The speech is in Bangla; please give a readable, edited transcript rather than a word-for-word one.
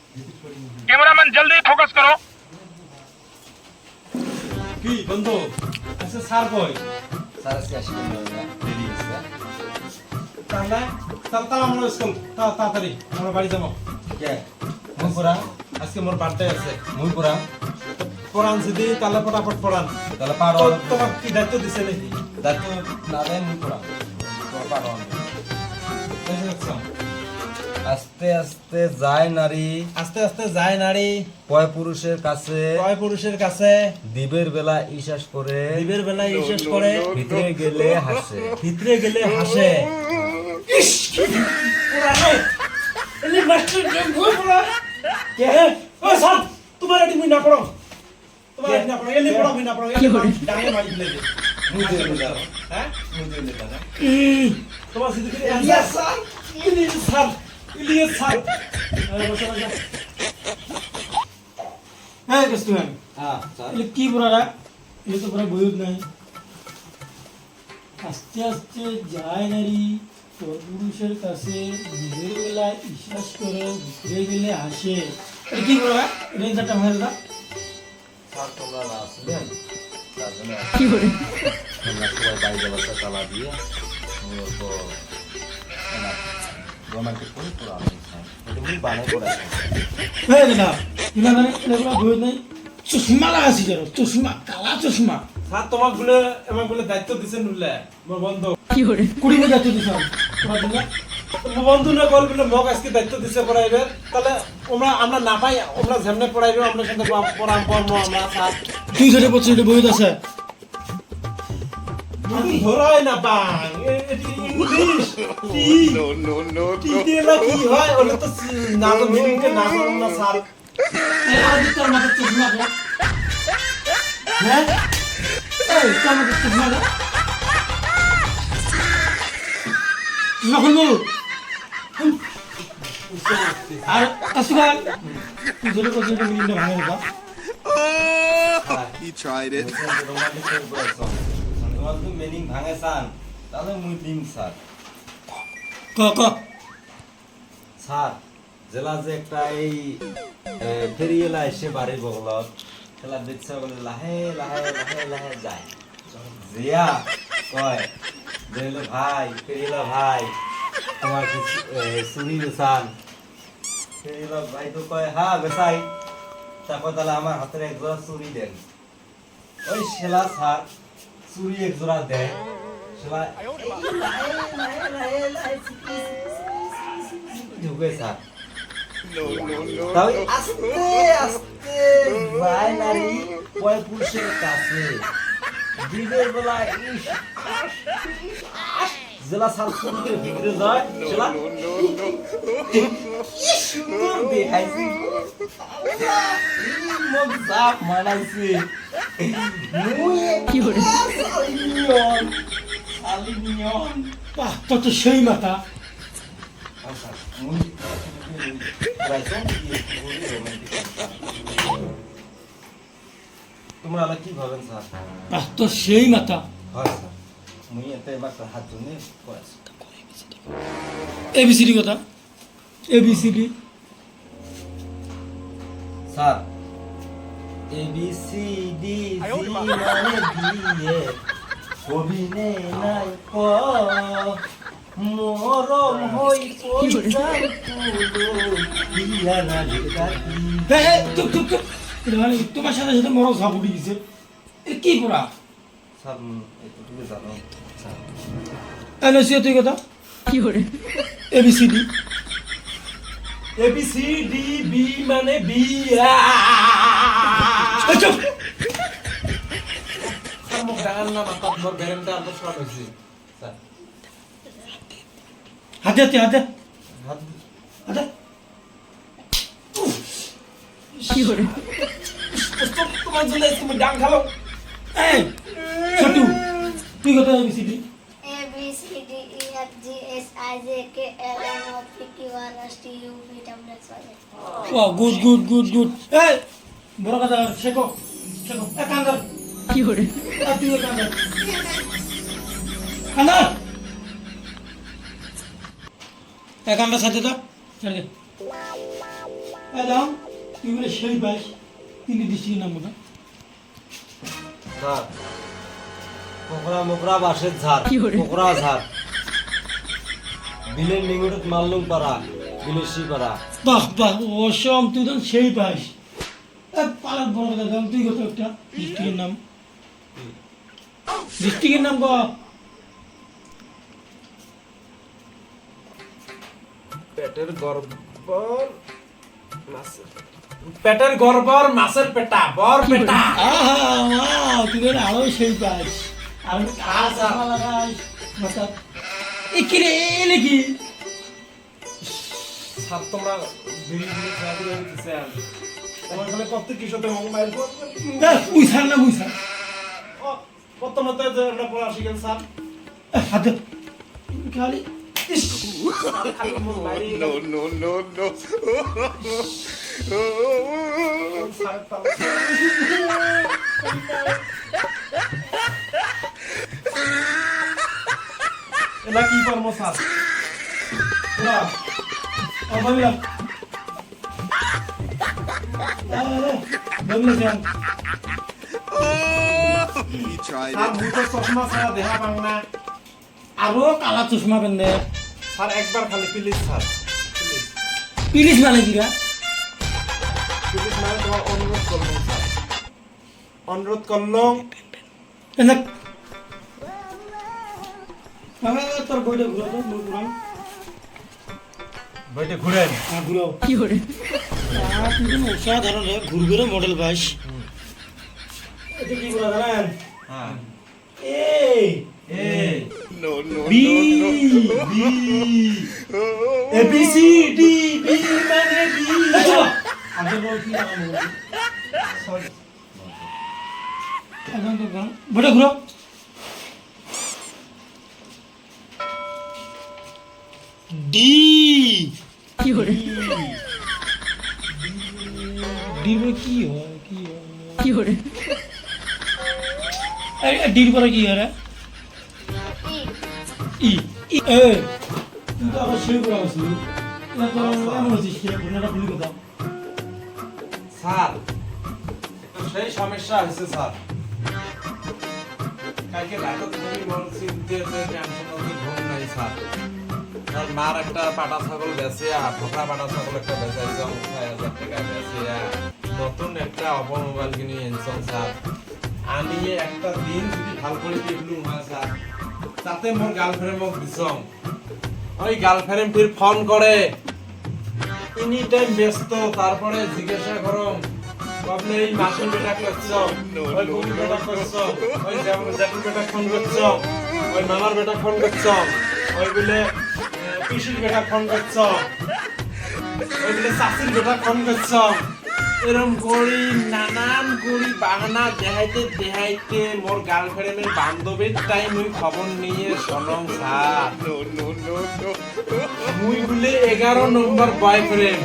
कैमरामैन जल्दी फोकस करो। কি বন্ধু আচ্ছা স্যার কই স্যার আজকে আসবেন না দেরি আছে তাহলে তাড়াতাড়ি আমরা স্কুল তাড়াতাড়ি আমরা বাড়ি যাবো কে মুই পড়া আজকে মোর বার্থডে আছে মুই পড়া পড়ান যদি তাহলে ফটাফট পড়ান তাহলে পারো তোমার কি দায়িত্ব দিছে নাকি দায়িত্ব না দেয় মুই পড়া তোমার পারো আস্তে আস্তে যায় নারী আস্তে আস্তে যায় নারী কয় পুরুষের কাছে কয় পুরুষের কাছে দিবের বেলা ইশাস করে দিবের বেলায় বিশেষ করে ভিতরে গেলে হাসে ভিতরে গেলে হাসে ইস পুরানো এলি মাস্টার কে ভুল পড়া কে ও স্যার তোমার এটি মুই না পড়ো তোমার এটি না পড়ো এলি পড়ো মুই না পড়ো এলি ডাঙে মারি দিলে মুই দিয়ে দাও হ্যাঁ মুই দিয়ে দাও তোমার সিদ্ধি yes sir Ilias sir Ilias sir বসে বসে হ্যাঁ কষ্টমান হ্যাঁ স্যার এলি কি পড়া এলি তো পুরো বইত নাই আস্তে আস্তে যায় নারী পুরুষের কাছে দিনের বেলায় বিশ্বাস করে ভিতরে গেলে আসে এটা কি পড়া রেঞ্জারটা ভালো না স্যার তোমরা আসবেন তার জন্য কি করে তোমরা সবাই বাড়ি যাবার তালা দিয়ে তো রোমান্টিক করে পুরো আমি এটা মুই বানাই পড়াই হ্যাঁ দাদা কিনা মানে এগুলো বই নাই চশমা লাগাছি কেন চশমা কালা চশমা স্যার তোমাক বলে এমন বলে দায়িত্ব দিছেন বলে মোর বন্ধু কি করে কুড়ি মে দায়িত্ব দিছেন তোমার জন্য মোর বন্ধু না কল বলে মগ আজকে দায়িত্ব দিছে পড়াইবে তাহলে আমরা না পাই আমরা যেমনে পড়াইবে আমরা সাথে পড়াম পড়মো আমরা স্যার 200 বছর বই আছে আমি ধরাই না পাই এটি ইংলিশ নো নো নো কি দিলা কি হয় ওটা তো না তো মিনিংকে না করুন না স্যার আর দিতে না তো চশমা হ্যাঁ এই কেমন চশমা নকল আর আসুগাল তুই জোরে কথা মিনিংটা ভাঙে না He tried it. রোমান্টিক করে পড়াইছো তোমার তো মিনিং ভাঙে সান তাহলে মুই দিন স্যার ক স্যার জেলা যে একটা এই ফেরিয়েলা এসে বাড়ির বগলত খেলা দেখছে বলে লাহে লাহে লাহে লাহে যায় জিয়া কয় বলে ভাই ফেরিয়েলা ভাই তোমার কি চুরি বেচান ফেরিয়েলা ভাই তো কয় হ্যাঁ বেচাই তারপর তাহলে আমার হাতের এক জোড়া চুরি দেন ওই শেলা স্যার চুরি এক জোড়া দেয় শেলা ঢুকে স্যার তাই আস্তে আস্তে যায় নারী কয় পুরুষের কাছে দিনের বেলা জেলা সাল সুন্দর ভিতরে যায় জেলা সুন্দর দেখাইছে মজা মানাইছে কি করে আলিনিয়ন বাহ তত সেই মাথা আচ্ছা মুই তোমরা আলা কি ভাবেন স্যার বাহ তো সেই মাথা হয় স্যার মুই এতে এবার হাত জন্য করেছি এবিসিডি কথা ABCD sir A B C D মানে দিয়ে কবি নে নাই ক মরম হই পয়সার তুলো দিয়া না লিখাতি চুপ মানে তোমার সাথে সাথে মরো ঝাপুড়ি গেছে এ কি পড়া স্যার এতটুকু জানো স্যার এনএসিও তুই কথা কি করে এবিসিডি এবিসিডি বি মানে বি চুপ মুখ ডাঙার না মাথা মোর ব্যারেমটা আলো শর্ট হইছে স্যার হাতে হাত হাতে কি করে তোমার জন্য তুমি ডাং খালো এই ছোটু তুই কথা ABCD A B C D E F G H I J K L M N O P Q R S T U V W X Y Z. Wow good এই বড় কথা শেখো কান্দর কি করে তুই কান্দর কান্দর সাথে তো চল দাম তুই বলে সেই পাস 3টি ডিস্ট্রিক্টের নাম বলো স্যার কোকরা মোকরা বাসের ঝাড় কি করে? কোকরা ঝাড় বিলের নিগুড়ত মাল্লুম পাড়া বিলেসি পাড়া বাহ বাহ অসম তুই তো সেই পাস পালার বড় কথা দাম তুই কত একটা ডিস্ট্রিক্টের নাম কো পেটের গর্বর মাছের পেটের গর্বর মাছের পেটা বর পেটা তুই তো আরো সেই পাস আর কালা লাগাস মাথা কিরে এলে কি স্যার তোমরা বিড়ি বিড়ি খেলা করে দিতেছেন তোমার এখানে কত কিশোর মোবাইল ফোন বুঝার না বুঝার কত মতো যে আমরা পড়া শিখেন স্যার হাতে খালি এটা কি কর্ম স্যার ভাবিলাম স্যার মুখে চশমা ছাড়া দেখা পাং না আরো কালা চশমা পেন্দে স্যার একবার খালি প্লিজ স্যার প্লিজ পিলিস মানে কিরা প্লিজ মানে তোমার অনুরোধ করলাম স্যার অনুরোধ করলাম এনে তোর বইটা ঘুরাও তো মুখ ঘুরাও বইটা ঘুরেন ঘুরাও কি hore তুই তো অসাধারণ রে ঘুরঘুরে মডেল পাস এটা কি বলা জানেন হ্যাঁ এই এই B B A B C D B মানে বি আগে বল কি নাম বল এখন তো গান বড় ঘুরো ডি কি hore ডি বলে কি হয় কি hore ডির পরে কি হয় ই ই এ তুই তো আবার শুরু করা উচিত এটা তো এমন হচ্ছিস ঘটনাটা ভুলি কথা স্যার একটা সেই সমস্যা হয়েছে স্যার কালকে রাতে তুমি মন চিনতে টেনশন হচ্ছে ঘুম নাই স্যার আর মার একটা পাটা ছাগল বেচে আর ঠোকা পাটা ছাগল একটা বেচাইছে 6,000 টাকা বেচে নতুন একটা অপর মোবাইল কিনে এনেছেন স্যার আমি একটা দিন যদি ভাল করে দেখলুম হয় স্যার তাতে মোর গার্লফ্রেন্ড মোক দিছং ওই গার্লফ্রেন্ড ফির ফোন করে এনি টাইম ব্যস্ত তারপরে জিজ্ঞাসা করম আপনি এই মাসুল বেটা করছ ওই গুগল বেটা করছ ওই জাকুল বেটা ফোন করছ ওই মামার বেটা ফোন করছ ওই বলে পিসির বেটা ফোন করছ ওই বলে চাচির বেটা ফোন করছ এরম করি নানান করি বাহানা দেখাইতে মোর গার্লফ্রেন্ডের বান্ধবীর টাইম ওই খবর নিয়ে শোনম স্যার মুই বলে 11 নম্বর বয়ফ্রেন্ড